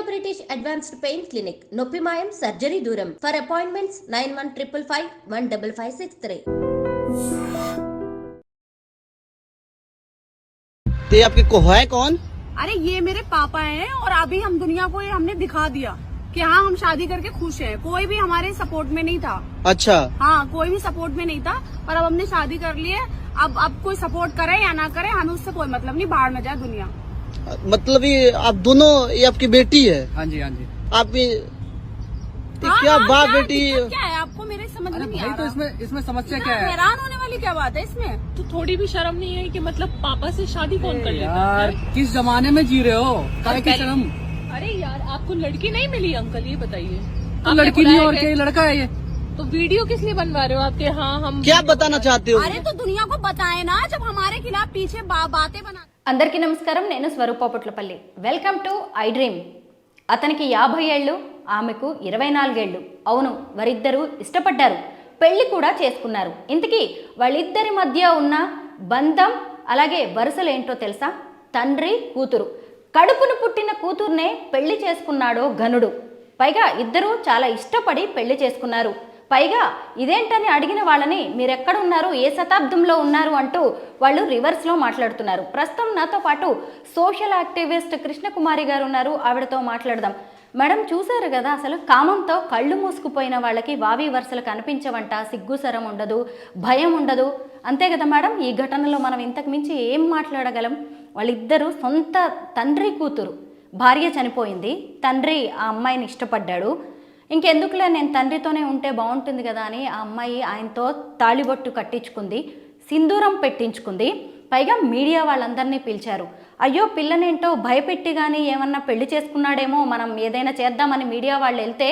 British Advanced Pain Clinic, Noppimayam Surgery Duram. For appointments 9155515563. ते आपके को है कौन? अरे ये मेरे पापा हैं और अभी हम दुनिया को ये हमने दिखा दिया कि हाँ हम शादी करके खुश हैं। कोई भी हमारे सपोर्ट में नहीं था। अच्छा। हाँ कोई भी सपोर्ट में नहीं था, पर अब हमने शादी कर ली है। अब कोई सपोर्ट करे या ना करे हमें उससे कोई मतलब नहीं, बाहर में जाए दुनिया। मतलब ये आप दोनों, ये आपकी बेटी है? हाँ जी हाँ जी। आप क्या बाप बेटी? क्या है आपको मेरे समझ में नहीं आ रहा। तो इसमें समस्या क्या है? हैरान होने वाली क्या बात है इसमें? तो थोड़ी भी शर्म नहीं है कि मतलब पापा से शादी कौन कर लेता यार है? किस जमाने में जी रहे हो? काय की शर्म? अरे यार आपको लड़की नहीं मिली अंकल, ये बताइए। तो लड़की नहीं और क्या, लड़का है ये? तो वीडियो किस लिए बनवा रहे हो आपके? हाँ हम क्या बताना चाहते हो? अरे तो दुनिया को बताए ना, जब हमारे खिलाफ पीछे बातें बना। అందరికీ నమస్కారం, నేను Swaroopa Potlapalli. Welcome to iDream. అతనికి 50 ఏళ్ళు, ఆమెకు 24 ఏళ్ళు. అవును, వారిద్దరూ ఇష్టపడ్డారు, పెళ్లి కూడా చేసుకున్నారు. ఇంతకీ వాళ్ళిద్దరి మధ్య ఉన్న బంధం అలాగే వరుసలేంటో తెలుసా? తండ్రి కూతురు. కడుపును పుట్టిన కూతుర్నే పెళ్లి చేసుకున్నాడో ఘనుడు. పైగా ఇద్దరూ చాలా ఇష్టపడి పెళ్లి చేసుకున్నారు. పైగా ఇదేంటని అడిగిన వాళ్ళని మీరెక్కడున్నారు, ఏ శతాబ్దంలో ఉన్నారు అంటూ వాళ్ళు రివర్స్లో మాట్లాడుతున్నారు. ప్రస్తుతం నాతో పాటు సోషల్ యాక్టివిస్ట్ కృష్ణకుమారి గారు ఉన్నారు, ఆవిడతో మాట్లాడదాం. మేడం, చూశారు కదా, అసలు కామంతో కళ్ళు మూసుకుపోయిన వాళ్ళకి వావి వరుసలు కనిపించవంట, సిగ్గుసరం ఉండదు, భయం ఉండదు, అంతే కదా మేడం? ఈ ఘటనలో మనం ఇంతకు మించి ఏం మాట్లాడగలం? వాళ్ళిద్దరూ సొంత తండ్రి కూతురు. భార్య చనిపోయింది, తండ్రి ఆ అమ్మాయిని ఇష్టపడ్డాడు. ఇంకెందుకులే, నేను తండ్రితోనే ఉంటే బాగుంటుంది కదా అని ఆ అమ్మాయి ఆయనతో తాళిబొట్టు కట్టించుకుంది, సింధూరం పెట్టించుకుంది. పైగా మీడియా వాళ్ళందరినీ పిలిచారు. అయ్యో పిల్లనేంటో భయపెట్టి కానీ ఏమన్నా పెళ్లి చేసుకున్నాడేమో, మనం ఏదైనా చేద్దామని మీడియా వాళ్ళు వెళ్తే,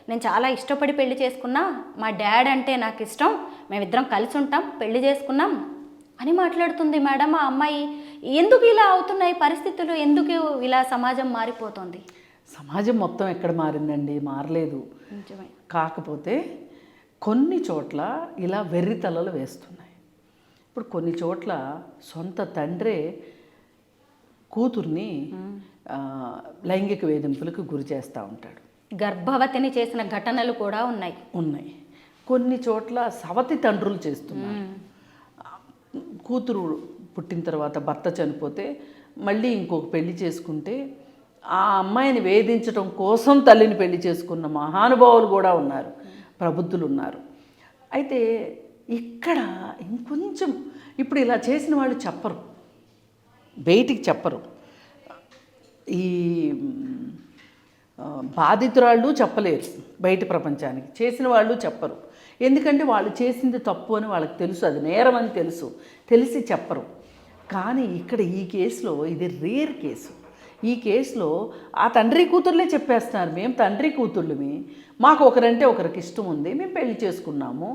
నేను చాలా ఇష్టపడి పెళ్లి చేసుకున్నా, మా డాడ్ అంటే నాకు ఇష్టం, మేమిద్దరం కలిసి ఉంటాం, పెళ్లి చేసుకున్నాం అని మాట్లాడుతుంది. మేడం, ఆ అమ్మాయి ఎందుకు ఇలా అవుతున్నాయి పరిస్థితులు? ఎందుకు ఇలా సమాజం మారిపోతుంది? సమాజం మొత్తం ఎక్కడ మారిందండి? మారలేదు. కాకపోతే కొన్ని చోట్ల ఇలా వెర్రి తలలు వేస్తున్నాయి. ఇప్పుడు కొన్ని చోట్ల సొంత తండ్రే కూతుర్ని లైంగిక వేధింపులకు గురి చేస్తూ ఉంటాడు. గర్భవతిని చేసిన ఘటనలు కూడా ఉన్నాయి. కొన్ని చోట్ల సవతి తండ్రులు చేస్తున్నారు. కూతురు పుట్టిన తర్వాత భర్త చనిపోతే మళ్ళీ ఇంకొక పెళ్లి చేసుకుంటే ఆ అమ్మాయిని వేధించడం కోసం తల్లిని పెళ్లి చేసుకున్న మహానుభావులు కూడా ఉన్నారు, ప్రబుద్ధులు ఉన్నారు. అయితే ఇక్కడ ఇంకొంచెం ఇప్పుడు ఇలా చేసిన వాళ్ళు చెప్పరు, బయటికి చెప్పరు. ఈ బాధితురాళ్ళు చెప్పలేరు బయట ప్రపంచానికి, చేసిన వాళ్ళు చెప్పరు. ఎందుకంటే వాళ్ళు చేసింది తప్పు అని వాళ్ళకి తెలుసు, అది నేరం అని తెలిసి చెప్పరు. కానీ ఇక్కడ ఈ కేసులో ఇది రేర్ కేసు. ఈ కేసులో ఆ తండ్రి కూతుర్లే చెప్పేస్తున్నారు, మేము తండ్రి కూతుర్లమి, మాకు ఒకరంటే ఒకరికి ఇష్టం ఉంది, మేము పెళ్లి చేసుకున్నాము,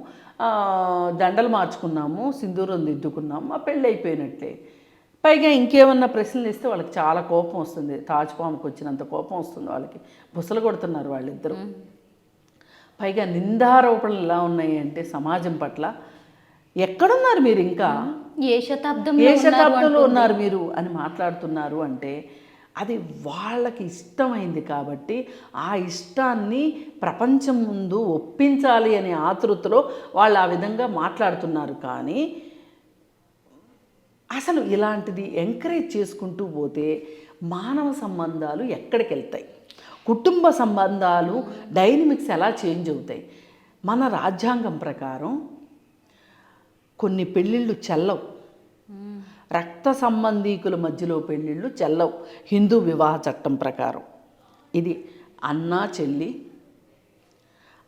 దండలు మార్చుకున్నాము, సింధూరం దిద్దుకున్నాము, మా పెళ్ళి అయిపోయినట్లే. పైగా ఇంకేమన్నా ప్రశ్నలు ఇస్తే వాళ్ళకి చాలా కోపం వస్తుంది, తాచుపాముకు వచ్చినంత కోపం వస్తుంది వాళ్ళకి. బుసలు కొడుతున్నారు వాళ్ళిద్దరూ. పైగా నిందారోపణలు ఎలా ఉన్నాయి అంటే సమాజం పట్ల, ఎక్కడున్నారు మీరు, ఇంకా ఏ శతాబ్దంలో ఉన్నారు మీరు అని మాట్లాడుతున్నారు. అంటే అది వాళ్ళకి ఇష్టమైంది కాబట్టి ఆ ఇష్టాన్ని ప్రపంచం ముందు ఒప్పించాలి అనే ఆతృతలో వాళ్ళు ఆ విధంగా మాట్లాడుతున్నారు. కానీ అసలు ఇలాంటిది ఎంకరేజ్ చేసుకుంటూ పోతే మానవ సంబంధాలు ఎక్కడికి వెళ్తాయి, కుటుంబ సంబంధాలు డైనమిక్స్ ఎలా చేంజ్ అవుతాయి? మన రాజ్యాంగం ప్రకారం కొన్ని పెళ్ళిళ్ళు చెల్లవు, రక్త సంబంధీకుల మధ్యలో పెళ్ళిళ్ళు చెల్లవు హిందూ వివాహ చట్టం ప్రకారం. ఇది అన్న చెల్లి,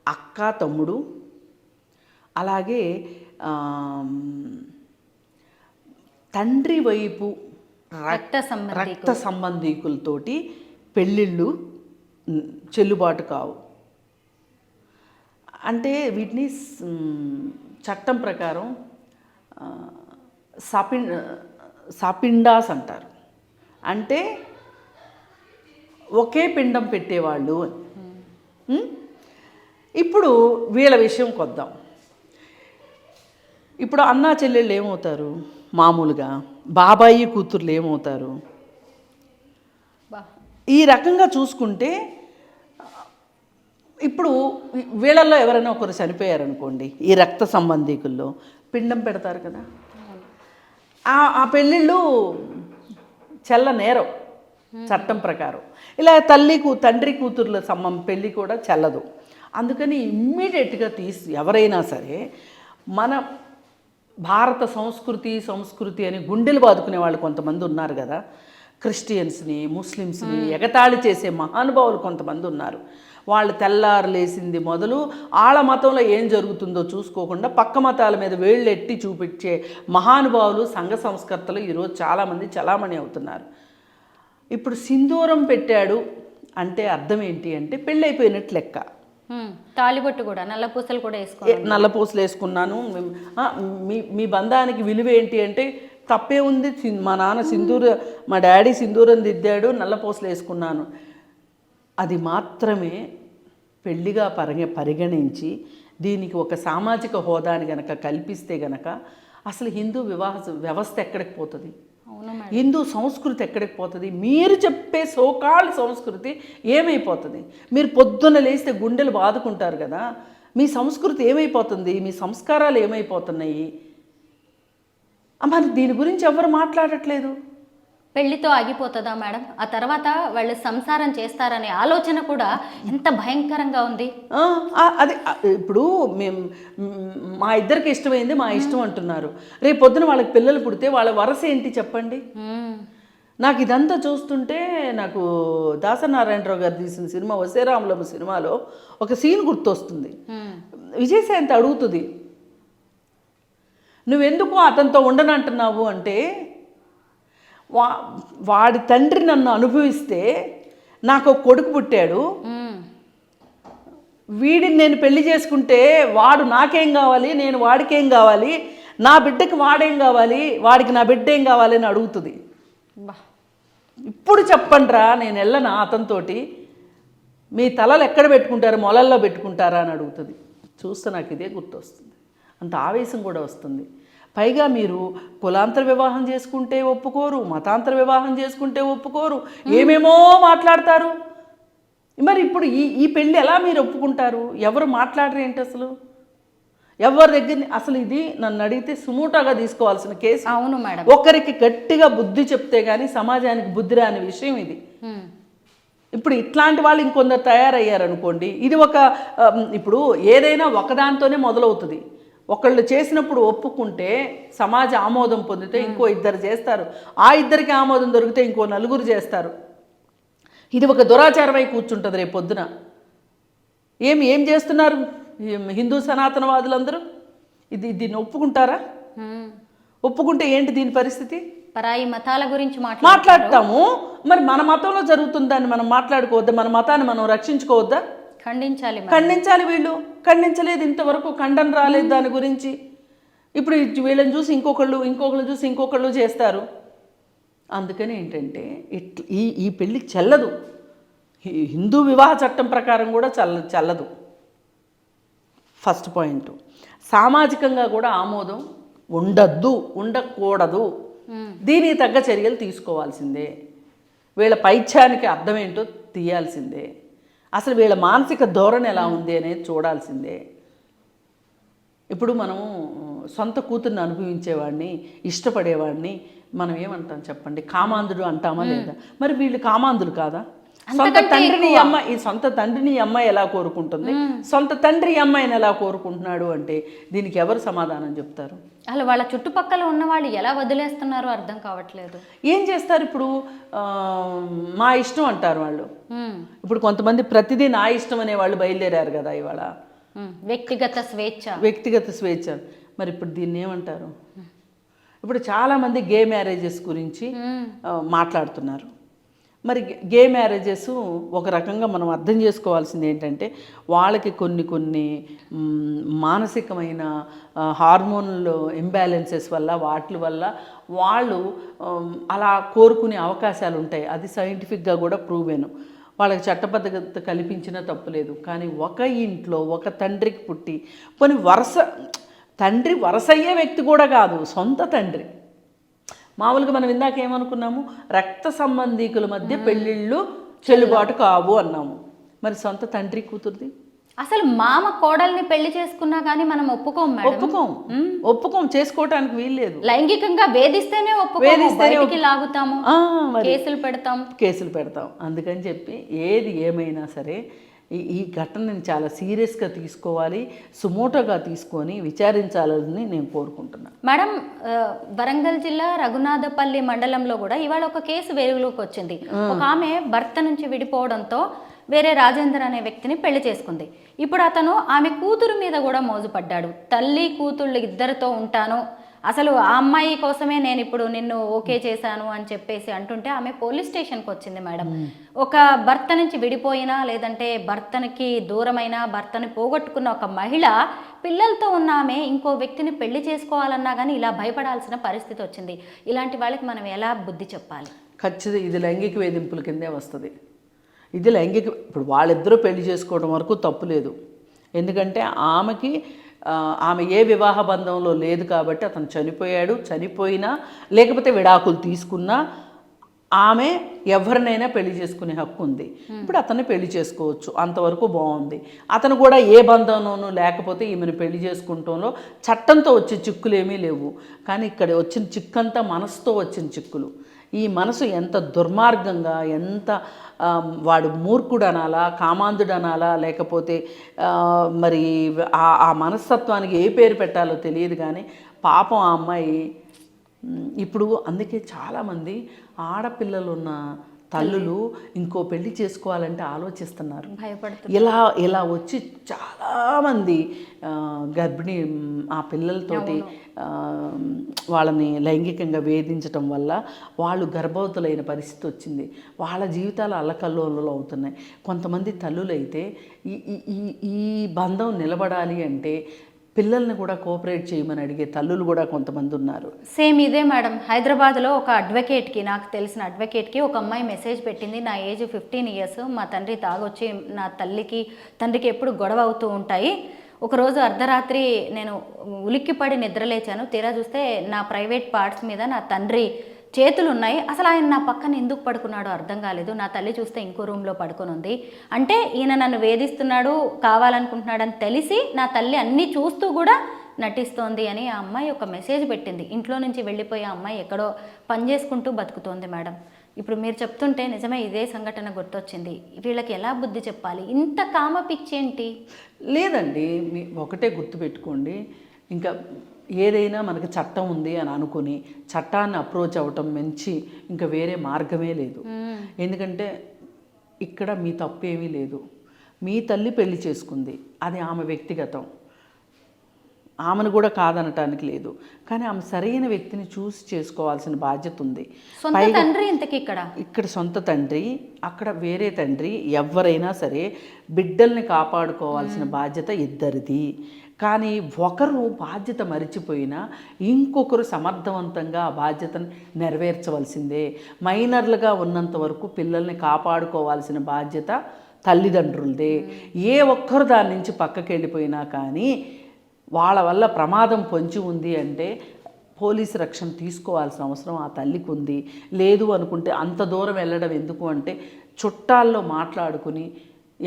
అక్క తమ్ముడు, అలాగే తండ్రి వైపు రక్త సంబంధీకులతోటి పెళ్ళిళ్ళు చెల్లుబాటు కావు. అంటే వీటిని చట్టం ప్రకారం సపిండాస్ అంటారు. అంటే ఒకే పిండం పెట్టేవాళ్ళు అని. ఇప్పుడు వీళ్ళ విషయం కొద్దాం. ఇప్పుడు అన్నా చెల్లెళ్ళు ఏమవుతారు? మామూలుగా బాబాయి కూతుర్లు ఏమవుతారు? ఈ రకంగా చూసుకుంటే ఇప్పుడు వీళ్ళల్లో ఎవరైనా ఒకరు చనిపోయారనుకోండి, ఈ రక్త సంబంధీకుల్లో పిండం పెడతారు కదా, ఆ పెళ్ళిళ్ళు చెల్ల నేరం చట్టం ప్రకారం. ఇలా తండ్రి కూతుర్ల పెళ్ళి కూడా చెల్లదు. అందుకని ఇమ్మీడియట్గా ఎవరైనా సరే మన భారత సంస్కృతి అని గుండెలు బాదుకునే వాళ్ళు కొంతమంది ఉన్నారు కదా, క్రిస్టియన్స్ని ముస్లిమ్స్ని ఎగతాళి చేసే మహానుభావులు కొంతమంది ఉన్నారు. వాళ్ళు తెల్లారు లేసింది మొదలు ఆళ్ళ మతంలో ఏం జరుగుతుందో చూసుకోకుండా పక్క మతాల మీద వేళ్ళెట్టి చూపించే మహానుభావులు సంఘ సంస్కర్తలు ఈరోజు చాలామంది చలామణి అవుతున్నారు. ఇప్పుడు సింధూరం పెట్టాడు అంటే అర్థం ఏంటి అంటే పెళ్ళైపోయినట్లు లెక్క. తాలిబొట్టు కూడా నల్లపూసలు కూడా నల్లపూసలు వేసుకున్నాను, మీ బంధానికి విలువ ఏంటి అంటే తప్పే ఉంది, మా నాన్న మా డాడీ సింధూరం దిద్దాడు, నల్లపూసలు వేసుకున్నాను, అది మాత్రమే పెళ్ళిగా పరిగణించి దీనికి ఒక సామాజిక హోదాని గనక కల్పిస్తే గనక అసలు హిందూ వివాహ వ్యవస్థ ఎక్కడికి పోతుంది, హిందూ సంస్కృతి ఎక్కడికి పోతుంది, మీరు చెప్పే సోకాళ్ళ సంస్కృతి ఏమైపోతుంది? మీరు పొద్దున్న లేస్తే గుండెలు బాదుకుంటారు కదా, మీ సంస్కృతి ఏమైపోతుంది, మీ సంస్కారాలు ఏమైపోతున్నాయి? మరి దీని గురించి ఎవరు మాట్లాడట్లేదు. పెళ్లితో ఆగిపోతుందా మేడం? ఆ తర్వాత వాళ్ళు సంసారం చేస్తారనే ఆలోచన కూడా ఎంత భయంకరంగా ఉంది. అది ఇప్పుడు మేము మా ఇద్దరికి ఇష్టమైంది మా ఇష్టం అంటున్నారు, రేపు పొద్దున వాళ్ళకి పిల్లలు పుడితే వాళ్ళ వరస ఏంటి చెప్పండి? నాకు ఇదంతా చూస్తుంటే నాకు దాసనారాయణరావు గారు తీసిన సినిమా వసేరాములమ్మ సినిమాలో ఒక సీన్ గుర్తొస్తుంది. విజయశాంతి అడుగుతుంది, నువ్వెందుకు అతనితో ఉండనంటున్నావు అంటే, వాడి తండ్రి నన్ను అనుభవిస్తే నాకు కొడుకు పుట్టాడు, వీడిని నేను పెళ్లి చేసుకుంటే వాడు నాకేం కావాలి, నేను వాడికేం కావాలి, నా బిడ్డకి వాడేం కావాలి, వాడికి నా బిడ్డ ఏం కావాలి అని అడుగుతుంది. ఇప్పుడు చెప్పండిరా నేను వెళ్ళనా అతనితోటి, మీ తలలు ఎక్కడ పెట్టుకుంటారు, మొలల్లో పెట్టుకుంటారా అని అడుగుతుంది. చూస్తే నాకు ఇదే గుర్తొస్తుంది, అంత ఆవేశం కూడా వస్తుంది. పైగా మీరు కులాంతర వివాహం చేసుకుంటే ఒప్పుకోరు, మతాంతర వివాహం చేసుకుంటే ఒప్పుకోరు, ఏమేమో మాట్లాడతారు. మరి ఇప్పుడు ఈ పెళ్ళి ఎలా మీరు ఒప్పుకుంటారు? ఎవరు మాట్లాడరు ఏంటి అసలు? ఎవరి దగ్గర అసలు ఇది నన్ను అడిగితే సుమూటాగా తీసుకోవాల్సిన కేసు. అవును మేడం. ఒకరికి గట్టిగా బుద్ధి చెప్తే కానీ సమాజానికి బుద్ధి రాని విషయం ఇది. ఇప్పుడు ఇట్లాంటి వాళ్ళు ఇంకొందరు తయారయ్యారనుకోండి, ఇది ఇప్పుడు ఏదైనా ఒకదాంతోనే మొదలవుతుంది. ఒకళ్ళు చేసినప్పుడు ఒప్పుకుంటే సమాజ ఆమోదం పొందితే ఇంకో ఇద్దరు చేస్తారు, ఆ ఇద్దరికి ఆమోదం దొరికితే ఇంకో నలుగురు చేస్తారు. ఇది ఒక దురాచారమై కూర్చుంటుంది రేపు పొద్దున. ఏం చేస్తున్నారు హిందూ సనాతనవాదులందరూ? దీన్ని ఒప్పుకుంటారా? ఒప్పుకుంటే ఏంటి దీని పరిస్థితి? పరాయి మతాల గురించి మాట్లాడతాము, మరి మన మతంలో జరుగుతుందని మనం మాట్లాడుకోవద్దా? మన మతాన్ని మనం రక్షించుకోవద్దా? ఖండించాలి. వీళ్ళు ఖండించలేదు, ఇంతవరకు ఖండన రాలేదు దాని గురించి. ఇప్పుడు వీళ్ళని చూసి ఇంకొకళ్ళు చూసి ఇంకొకళ్ళు చేస్తారు. అందుకని ఏంటంటే ఈ పెళ్ళి చెల్లదు, హిందూ వివాహ చట్టం ప్రకారం కూడా చెల్లదు. First point. సామాజికంగా కూడా ఆమోదం ఉండకూడదు. దీనికి తగ్గ చర్యలు తీసుకోవాల్సిందే. వీళ్ళ పైత్యానికి అర్థం ఏంటో తీయాల్సిందే. అసలు వీళ్ళ మానసిక ధోరణి ఎలా ఉంది అనేది చూడాల్సిందే. ఇప్పుడు మనము సొంత కూతుర్ని అనుభవించేవాడిని, ఇష్టపడేవాడిని మనం ఏమంటాం చెప్పండి? కామాంధుడు అంటామా లేదా? మరి వీళ్ళు కామాంధులు కాదా? సొంత తండ్రిని అమ్మాయి ఎలా కోరుకుంటుంది, సొంత తండ్రి అమ్మాయిని ఎలా కోరుకుంటున్నాడు అంటే దీనికి ఎవరు సమాధానం చెప్తారు? అసలు వాళ్ళ చుట్టుపక్కల ఉన్న వాళ్ళు ఎలా వదిలేస్తున్నారో అర్థం కావట్లేదు. ఏం చేస్తారు ఇప్పుడు? మా ఇష్టం అంటారు వాళ్ళు. ఇప్పుడు కొంతమంది ప్రతిదీ నా ఇష్టం అనే వాళ్ళు బయలుదేరారు కదా ఇవాళ. వ్యక్తిగత స్వేచ్ఛ. మరి ఇప్పుడు దీన్ని ఏమంటారు? ఇప్పుడు చాలామంది గే మ్యారేజెస్ గురించి మాట్లాడుతున్నారు. మరి గే మ్యారేజెస్ ఒక రకంగా మనం అర్థం చేసుకోవాల్సింది ఏంటంటే వాళ్ళకి కొన్ని మానసికమైన హార్మోన్ల ఇంబ్యాలెన్సెస్ వల్ల వాటి వల్ల వాళ్ళు అలా కోరుకునే అవకాశాలు ఉంటాయి. అది సైంటిఫిక్గా కూడా ప్రూవెను. వాళ్ళకి చట్టబద్ధత కల్పించిన తప్పులేదు. కానీ ఒక ఇంట్లో ఒక తండ్రికి పుట్టి తండ్రి వరసయ్యే వ్యక్తి కూడా కాదు, సొంత తండ్రి. మామూలుగా మనం ఇందాక ఏమనుకున్నాము, రక్త సంబంధీకుల మధ్య పెళ్ళిళ్ళు చెల్లుబాటు కావు అన్నాము. మరి సొంత తండ్రి కూతురుది అసలు మామ కోడల్ని పెళ్లి చేసుకున్నా కానీ మనం ఒప్పుకోం మేడం. ఒప్పుకోం చేసుకోవటానికి వీల్లేదు. లైంగికంగా వేధిస్తేనే ఒప్పుకోము, బయటికి లాగుతాము, కేసులు పెడతాం. అందుకని చెప్పి ఏది ఏమైనా సరే ఈ ఘటనని చాలా సీరియస్గా తీసుకోవాలి, సుమోటోగా తీసుకొని విచారించాలని నేను కోరుకుంటున్నాను. మేడం, వరంగల్ జిల్లా రఘునాథపల్లి మండలంలో కూడా ఇవాళ ఒక కేసు వెలుగులోకి వచ్చింది. ఒక ఆమె భర్త నుంచి విడిపోవడంతో వేరే రాజేందర్ అనే వ్యక్తిని పెళ్లి చేసుకుంది. ఇప్పుడు అతను ఆమె కూతురు మీద కూడా మోజుపడ్డాడు. తల్లి కూతుళ్ళు ఇద్దరితో ఉంటాను, అసలు ఆ అమ్మాయి కోసమే నేను ఇప్పుడు నిన్ను ఓకే చేశాను అని చెప్పేసి అంటుంటే ఆమె పోలీస్ స్టేషన్కి వచ్చింది మేడం. ఒక భర్త నుంచి విడిపోయినా లేదంటే భర్తనికి దూరమైన భర్తని పోగొట్టుకున్న ఒక మహిళ పిల్లలతో ఉన్న ఆమె ఇంకో వ్యక్తిని పెళ్లి చేసుకోవాలన్నా కానీ ఇలా భయపడాల్సిన పరిస్థితి వచ్చింది. ఇలాంటి వాళ్ళకి మనం ఎలా బుద్ధి చెప్పాలి? ఖచ్చితంగా ఇది లైంగిక వేధింపుల కిందే వస్తుంది. ఇది లైంగిక, ఇప్పుడు వాళ్ళిద్దరూ పెళ్లి చేసుకోవడం వరకు తప్పు లేదు. ఎందుకంటే ఆమె ఏ వివాహ బంధంలో లేదు కాబట్టి అతను చనిపోయాడు. చనిపోయినా లేకపోతే విడాకులు తీసుకున్నా ఆమె ఎవరినైనా పెళ్లి చేసుకునే హక్కు ఉంది. ఇప్పుడు అతన్ని పెళ్లి చేసుకోవచ్చు, అంతవరకు బాగుంది. అతను కూడా ఏ బంధంలోనూ లేకపోతే ఈమెను పెళ్లి చేసుకుంటంలో చట్టంతో వచ్చే చిక్కులు ఏమీ లేవు. కానీ ఇక్కడ వచ్చిన చిక్కంతా మనసుతో వచ్చిన చిక్కులు. ఈ మనసు ఎంత దుర్మార్గంగా, ఎంత వాడు మూర్ఖుడు అనాలా, కామాంధుడు అనాలా, లేకపోతే మరి ఆ మనస్తత్వానికి ఏ పేరు పెట్టాలో తెలియదు. కానీ పాపం ఆ అమ్మాయి ఇప్పుడు అందుకే చాలామంది ఆడపిల్లలు ఉన్న తల్లులు ఇంకో పెళ్లి చేసుకోవాలంటే ఆలోచిస్తున్నారు, భయపడుతున్నారు. ఇలా వచ్చి చాలామంది గర్భిణీ ఆ పిల్లలతోటి వాళ్ళని లైంగికంగా వేధించటం వల్ల వాళ్ళు గర్భవతులైన పరిస్థితి వచ్చింది. వాళ్ళ జీవితాలు అల్లకల్లోలు అవుతున్నాయి. కొంతమంది తల్లులైతే ఈ బంధం నిలబడాలి అంటే పిల్లల్ని కూడా కోఆపరేట్ చేయమని అడిగే తల్లులు కూడా కొంతమంది ఉన్నారు. సేమ్ ఇదే మేడం, హైదరాబాద్లో ఒక అడ్వకేట్కి, నాకు తెలిసిన అడ్వకేట్కి ఒక అమ్మాయి మెసేజ్ పెట్టింది. నా ఏజ్ 15 years, మా తండ్రి తాగొచ్చి నా తండ్రికి ఎప్పుడు గొడవ అవుతూ ఉంటాయి. ఒకరోజు అర్ధరాత్రి నేను ఉలిక్కిపడి నిద్రలేచాను. తీరా చూస్తే నా ప్రైవేట్ పార్ట్స్ మీద నా తండ్రి చేతులు ఉన్నాయి. అసలు ఆయన నా పక్కన ఎందుకు పడుకున్నాడో అర్థం కాలేదు. నా తల్లి చూస్తే ఇంకో రూమ్లో పడుకొని ఉంది. అంటే ఈయన నన్ను వేధిస్తున్నాడు, కావాలనుకుంటున్నాడని తెలిసి నా తల్లి అన్నీ చూస్తూ కూడా నటిస్తోంది అని ఆ అమ్మాయి ఒక మెసేజ్ పెట్టింది. ఇంట్లో నుంచి వెళ్ళిపోయే అమ్మాయి ఎక్కడో పని చేసుకుంటూ బతుకుతోంది మేడం. ఇప్పుడు మీరు చెప్తుంటే నిజమే ఇదే సంఘటన గుర్తొచ్చింది. వీళ్ళకి ఎలా బుద్ధి చెప్పాలి? ఇంత కామ పిచ్చేంటి? లేదండి, ఒకటే గుర్తుపెట్టుకోండి, ఇంకా ఏదైనా మనకి చట్టం ఉంది అని అనుకుని చట్టాన్ని అప్రోచ్ అవ్వటం మించి ఇంకా వేరే మార్గమే లేదు. ఎందుకంటే ఇక్కడ మీ తప్పు ఏమీ లేదు. మీ తల్లి పెళ్లి చేసుకుంది, అది ఆమె వ్యక్తిగతం, ఆమెను కూడా కాదనటానికి లేదు. కానీ ఆమె సరైన వ్యక్తిని చూసి చేసుకోవాల్సిన బాధ్యత ఉంది. ఇక్కడ సొంత తండ్రి, అక్కడ వేరే తండ్రి, ఎవరైనా సరే బిడ్డల్ని కాపాడుకోవాల్సిన బాధ్యత ఇద్దరిది. కానీ ఒకరు బాధ్యత మరిచిపోయినా ఇంకొకరు సమర్థవంతంగా ఆ బాధ్యతను నెరవేర్చవలసిందే. మైనర్లుగా ఉన్నంత వరకు పిల్లల్ని కాపాడుకోవాల్సిన బాధ్యత తల్లిదండ్రులదే. ఏ ఒక్కరు దాని నుంచి పక్కకి వెళ్ళిపోయినా కానీ వాళ్ళ వల్ల ప్రమాదం పొంచి ఉంది అంటే పోలీసు రక్షణ తీసుకోవాల్సిన అవసరం ఆ తల్లికి ఉంది. లేదు అనుకుంటే అంత దూరం వెళ్ళడం ఎందుకు అంటే చుట్టాల్లో మాట్లాడుకుని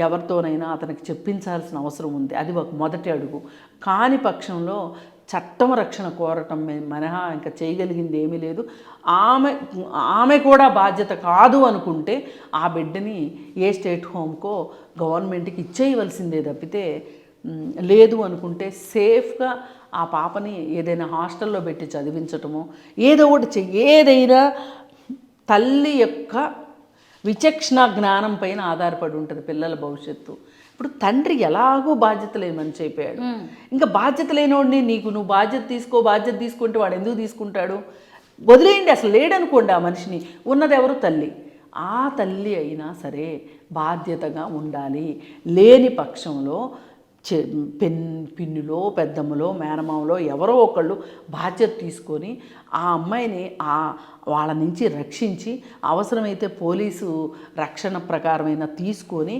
ఎవరితోనైనా అతనికి చెప్పించాల్సిన అవసరం ఉంది. అది ఒక మొదటి అడుగు. కాని పక్షంలో చట్టం రక్షణ కోరటం మినహా ఇంకా చేయగలిగింది ఏమీ లేదు. ఆమె కూడా బాధ్యత కాదు అనుకుంటే ఆ బిడ్డని ఏ స్టేట్ హోమ్కో గవర్నమెంట్కి ఇచ్చేయవలసిందే తప్పితే, లేదు అనుకుంటే సేఫ్గా ఆ పాపని ఏదైనా హాస్టల్లో పెట్టి చదివించటమో ఏదో ఒకటి ఏదైనా తల్లి యొక్క విచక్షణ జ్ఞానం పైన ఆధారపడి ఉంటుంది పిల్లల భవిష్యత్తు. ఇప్పుడు తండ్రి ఎలాగో బాధ్యత లేని మనిషి అయిపోయాడు. ఇంకా బాధ్యత లేనివాడిని నువ్వు బాధ్యత తీసుకుంటే వాడు ఎందుకు తీసుకుంటాడు? వదిలేయండి, అసలు లేడనుకోండి ఆ మనిషిని. ఉన్నది ఎవరు? తల్లి. ఆ తల్లి అయినా సరే బాధ్యతగా ఉండాలి. లేని పక్షంలో పిన్నులో, పెద్దమ్మలో, మేనమామలో ఎవరో ఒకళ్ళు బాధ్యత తీసుకొని ఆ అమ్మాయిని వాళ్ళ నుంచి రక్షించి అవసరమైతే పోలీసు రక్షణ ప్రకారమైన తీసుకొని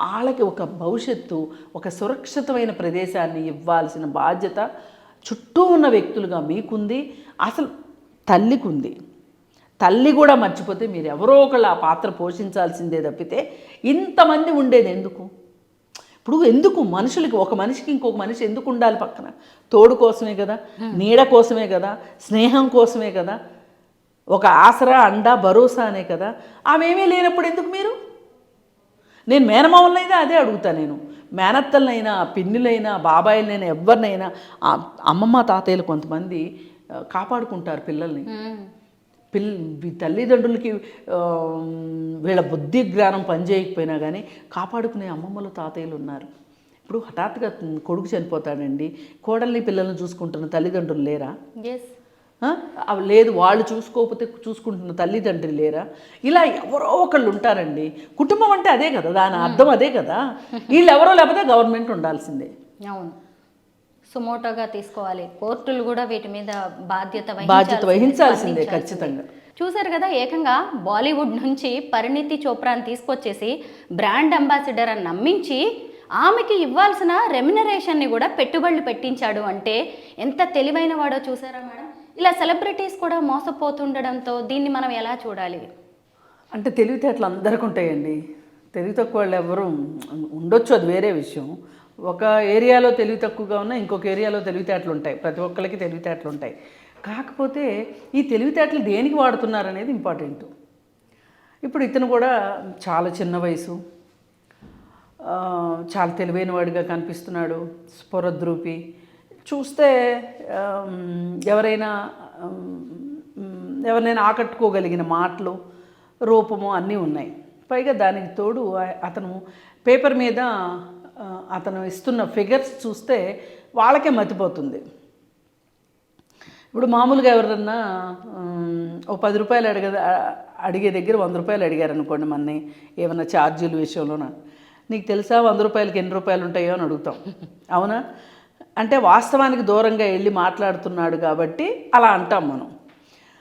వాళ్ళకి ఒక భవిష్యత్తు, ఒక సురక్షితమైన ప్రదేశాన్ని ఇవ్వాల్సిన బాధ్యత చుట్టూ ఉన్న వ్యక్తులుగా మీకుంది, అసలు తల్లికి ఉంది. తల్లి కూడా మర్చిపోతే మీరు ఎవరో ఒకళ్ళు ఆ పాత్ర పోషించాల్సిందే తప్పితే ఇంతమంది ఉండేది ఎందుకు? ఇప్పుడు ఎందుకు మనుషులకి, ఒక మనిషికి ఇంకొక మనిషి ఎందుకు ఉండాలి పక్కన? తోడు కోసమే కదా, నీడ కోసమే కదా, స్నేహం కోసమే కదా, ఒక ఆసరా అండ భరోసా అనే కదా. ఆమెమీ లేనప్పుడు ఎందుకు మీరు? నేను మేనమామలనైనా అదే అడుగుతా. నేను మేనత్తలనైనా, పిన్నులైనా, బాబాయిలనైనా, ఎవరినైనా అమ్మమ్మ తాతయ్యలు కొంతమంది కాపాడుకుంటారు పిల్లల్ని. తల్లిదండ్రులకి వీళ్ళ బుద్ధి జ్ఞానం పనిచేయకపోయినా కానీ కాపాడుకునే అమ్మమ్మలు తాతయ్యలు ఉన్నారు. ఇప్పుడు హఠాత్తుగా కొడుకు చనిపోతాడండి, కోడల్ని పిల్లల్ని చూసుకుంటున్న తల్లిదండ్రులు లేరా? లేదు, వాళ్ళు చూసుకోకపోతే చూసుకుంటున్న తల్లిదండ్రులు లేరా? ఇలా ఎవరో ఒకళ్ళు ఉంటారండి. కుటుంబం అంటే అదే కదా, దాని అర్థం అదే కదా. వీళ్ళు ఎవరో లేకపోతే గవర్నమెంట్ ఉండాల్సిందే. అవును, సుమోటోగా తీసుకోవాలి. కోర్టులు కూడా వీటి మీద బాధ్యత వహించాల్సిందే ఖచ్చితంగా. చూశారు కదా, ఏకంగా బాలీవుడ్ నుంచి పరిణీతి చోప్రాని తీసుకొచ్చేసి బ్రాండ్ అంబాసిడర్ అని నమ్మించి ఆమెకి ఇవ్వాల్సిన రెమ్యునరేషన్ని కూడా పెట్టుబడులు పెట్టించాడు. అంటే ఎంత తెలివైన వాడో చూసారా మేడం? ఇలా సెలబ్రిటీస్ కూడా మోసపోతుండడంతో దీన్ని మనం ఎలా చూడాలి? అంటే తెలివితేటలు అందరికీ ఉంటాయండి. తెలివి తక్కువ వాళ్ళు ఎవరు ఉండొచ్చు, అది వేరే విషయం. ఒక ఏరియాలో తెలివి తక్కువగా ఉన్న ఇంకొక ఏరియాలో తెలివితేటలు ఉంటాయి. ప్రతి ఒక్కరికి తెలివితేటలు ఉంటాయి. కాకపోతే ఈ తెలివితేటలు దేనికి వాడుతున్నారు అనేది ఇంపార్టెంట్. ఇప్పుడు ఇతను కూడా చాలా చిన్న వయసు, చాలా తెలివైన వాడిగా కనిపిస్తున్నాడు, స్ఫురద్రూపి. చూస్తే ఎవరైనా ఆకట్టుకోగలిగిన మాటలు, రూపము అన్నీ ఉన్నాయి. పైగా దానికి తోడు అతను పేపర్ మీద అతను ఇస్తున్న ఫిగర్స్ చూస్తే వాళ్ళకే మతిపోతుంది. ఇప్పుడు మామూలుగా ఎవరన్నా ఓ 10 రూపాయలు అడిగే దగ్గర 100 రూపాయలు అడిగారు అనుకోండి, మనని ఏమన్నా ఛార్జీల విషయంలోన, నీకు తెలుసా 100 రూపాయలకి ఎన్ని రూపాయలు ఉంటాయో అని అడుగుతాం. అవునా? అంటే వాస్తవానికి దూరంగా వెళ్ళి మాట్లాడుతున్నాడు కాబట్టి అలా అంటాం మనం.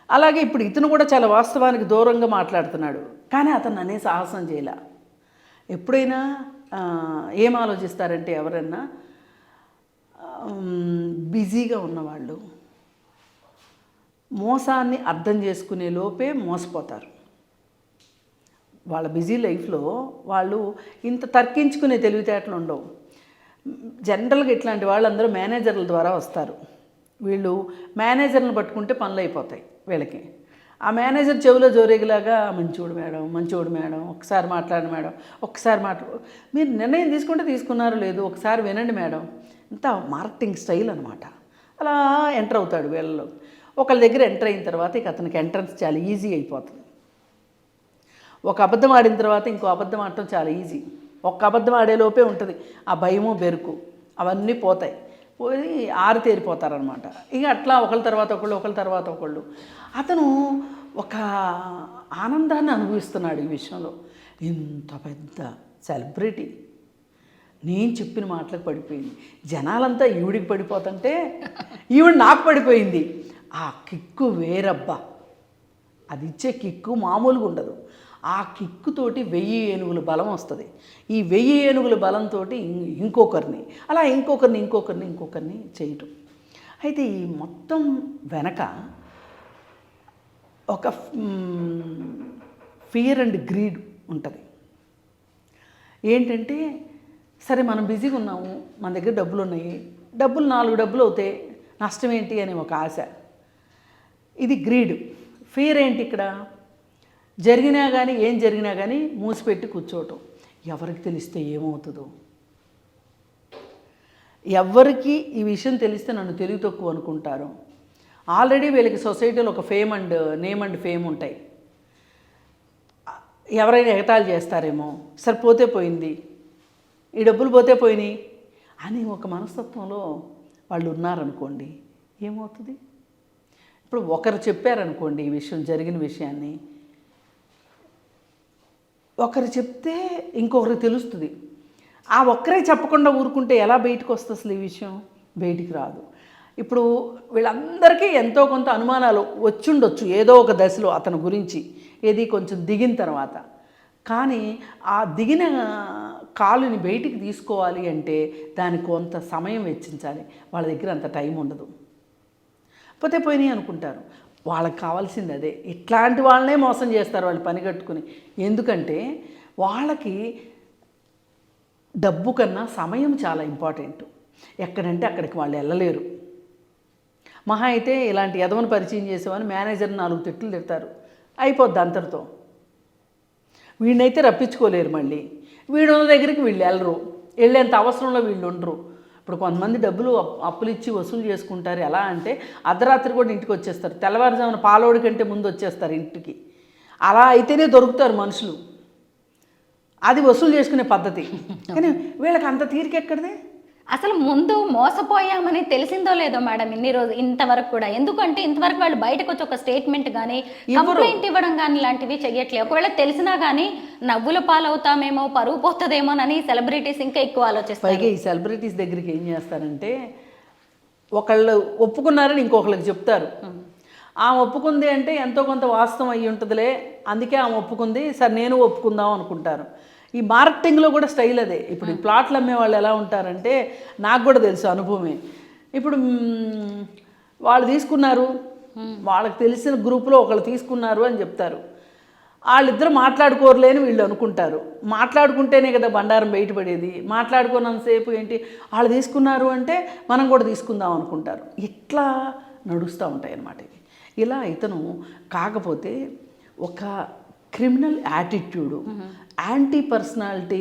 అలాగే ఇప్పుడు ఇతను కూడా చాలా వాస్తవానికి దూరంగా మాట్లాడుతున్నాడు, కానీ అతను అనే సాహసం చేయలే. ఎప్పుడైనా ఏం ఆలోచిస్తారంటే ఎవరన్నా బిజీగా ఉన్నవాళ్ళు మోసాన్ని అర్థం చేసుకునే లోపే మోసపోతారు. వాళ్ళ బిజీ లైఫ్లో వాళ్ళు ఇంత తర్కించుకునే తెలివితేటలు ఉండవు. జనరల్గా ఇట్లాంటి వాళ్ళందరూ మేనేజర్ల ద్వారా వస్తారు. వీళ్ళు మేనేజర్ని పట్టుకుంటే పనులు అయిపోతాయి వీళ్ళకి. ఆ మేనేజర్ చెవిలో జోరేగిలాగా మంచివాడు మేడం, ఒకసారి మాట్లాడండి మేడం, మీరు నిర్ణయం తీసుకుంటే తీసుకున్నారో లేదు, ఒకసారి వినండి మేడం. ఇంత మార్కెటింగ్ స్టైల్ అనమాట. అలా ఎంటర్ అవుతాడు వీళ్ళలో. ఒకళ్ళ దగ్గర ఎంటర్ అయిన తర్వాత ఇక అతనికి ఎంట్రన్స్ చాలా ఈజీ అయిపోతుంది. ఒక అబద్ధం ఆడిన తర్వాత ఇంకో అబద్ధం ఆడటం చాలా ఈజీ. ఒక్క అబద్ధం ఆడేలోపే ఉంటుంది ఆ భయము, బెరుకు అవన్నీ పోతాయి. పోయి ఆరితేరిపోతారనమాట. ఇక అట్లా ఒకళ్ళ తర్వాత ఒకళ్ళు అతను ఒక ఆనందాన్ని అనుభవిస్తున్నాడు ఈ విషయంలో. ఇంత పెద్ద సెలబ్రిటీ నేను చెప్పిన మాటలకు పడిపోయింది, జనాలంతా ఈవిడికి పడిపోతుంటే ఈవిడ నాకు పడిపోయింది. ఆ కిక్కు వేరబ్బా, అది ఇచ్చే కిక్కు మామూలుగా ఉండదు. ఆ కిక్కుతోటి 1000 ఏనుగుల బలం వస్తుంది. ఈ 1000 ఏనుగుల బలంతో ఇంకొకరిని అలా ఇంకొకరిని చేయటం. అయితే ఈ మొత్తం వెనక ఒక ఫియర్ అండ్ గ్రీడ్ ఉంటుంది. ఏంటంటే సరే మనం బిజీగా ఉన్నాము, మన దగ్గర డబ్బులు ఉన్నాయి, 4 డబ్బులు అవుతాయి, నష్టం ఏంటి అనే ఒక ఆశ. ఇది గ్రీడ్. ఫియర్ ఏంటి ఇక్కడ? ఏం జరిగినా కానీ మూసిపెట్టి కూర్చోవటం. ఎవరికి తెలిస్తే ఏమవుతుందో, ఎవరికి ఈ విషయం తెలిస్తే నన్ను తెలివి తక్కువ అనుకుంటారు. ఆల్రెడీ వీళ్ళకి సొసైటీలో ఒక నేమ్ అండ్ ఫేమ్ ఉంటాయి. ఎవరైనా ఎగతాళి చేస్తారేమో, సరే పోతే పోయింది, ఈ డబ్బులు పోతే పోయినాయి అని ఒక మనస్తత్వంలో వాళ్ళు ఉన్నారనుకోండి, ఏమవుతుంది? ఇప్పుడు ఒకరు చెప్పారనుకోండి ఈ విషయం, జరిగిన విషయాన్ని ఒకరు చెప్తే ఇంకొకరికి తెలుస్తుంది. ఆ ఒక్కరే చెప్పకుండా ఊరుకుంటే ఎలా బయటకు వస్తుంది అసలు? ఈ విషయం బయటికి రాదు. ఇప్పుడు వీళ్ళందరికీ ఎంతో కొంత అనుమానాలు వచ్చుండొచ్చు ఏదో ఒక దశలో అతని గురించి, ఏది కొంచెం దిగిన తర్వాత. కానీ ఆ దిగిన కాలుని బయటికి తీసుకోవాలి అంటే దానికి కొంత సమయం వెచ్చించాలి. వాళ్ళ దగ్గర అంత టైం ఉండదు. పోతే పోయినాయి అనుకుంటారు. వాళ్ళకి కావాల్సింది అదే. ఇట్లాంటి వాళ్ళనే మోసం చేస్తారు వాళ్ళు పని కట్టుకుని. ఎందుకంటే వాళ్ళకి డబ్బు కన్నా సమయం చాలా ఇంపార్టెంట్. ఎక్కడంటే అక్కడికి వాళ్ళు వెళ్ళలేరు. మహా అయితే ఇలాంటి ఎదవను పరిచయం చేసేవాని మేనేజర్ 4 తిట్లు తిడతారు, అయిపోద్ది అంతటితో. వీడినైతే రప్పించుకోలేరు. మళ్ళీ వీడు ఉన్న దగ్గరికి వీళ్ళు వెళ్ళరు, వెళ్ళేంత అవసరంలో వీళ్ళు ఉండరు. ఇప్పుడు కొంతమంది డబ్బులు అప్పులు ఇచ్చి వసూలు చేసుకుంటారు. ఎలా అంటే అర్ధరాత్రి కూడా ఇంటికి వచ్చేస్తారు, తెల్లవారుజామున పాలోడి కంటే ముందు వచ్చేస్తారు ఇంటికి. అలా అయితేనే దొరుకుతారు మనుషులు. అది వసూలు చేసుకునే పద్ధతి. కానీ వీళ్ళకి అంత తీరిక ఎక్కడిదే? అసలు ముందు మోసపోయామని తెలిసిందో లేదో మేడం ఇంతవరకు కూడా. ఎందుకంటే ఇంతవరకు వాళ్ళు బయటకు వచ్చి ఒక స్టేట్మెంట్ కానీ కంప్లైంట్ ఇవ్వడం కానీ ఇలాంటివి చెయ్యట్లేదు. ఒకవేళ తెలిసినా కానీ నవ్వుల పాలవుతామేమో, పరువు పోతుందేమోనని సెలబ్రిటీస్ ఇంకా ఎక్కువ ఆలోచిస్తారు. పైగా ఈ సెలబ్రిటీస్ దగ్గరికి ఏం చేస్తారంటే ఒకళ్ళు ఒప్పుకున్నారని ఇంకొకళ్ళకి చెప్తారు. ఆమె ఒప్పుకుంది అంటే ఎంతో కొంత వాస్తవం అయ్యి ఉంటుందిలే, అందుకే ఆమె ఒప్పుకుంది, సరే నేను ఒప్పుకుందాం అనుకుంటారు. ఈ మార్కెటింగ్లో కూడా స్టైల్ అదే. ఇప్పుడు ఈ ప్లాట్లు అమ్మే వాళ్ళు ఎలా ఉంటారంటే, నాకు కూడా తెలుసు అనుభవమే. ఇప్పుడు వాళ్ళు తీసుకున్నారు, వాళ్ళకి తెలిసిన గ్రూపులో ఒకళ్ళు తీసుకున్నారు అని చెప్తారు. వాళ్ళిద్దరు మాట్లాడుకోరులేని వీళ్ళు అనుకుంటారు. మాట్లాడుకుంటేనే కదా బండారం బయటపడేది. మాట్లాడుకున్నంతసేపు ఏంటి, వాళ్ళు తీసుకున్నారు అంటే మనం కూడా తీసుకుందాం అనుకుంటారు. ఇట్లా నడుస్తూ ఉంటాయి అన్నమాట ఇవి. ఇలా ఇతను కాకపోతే ఒక criminal attitude, anti personality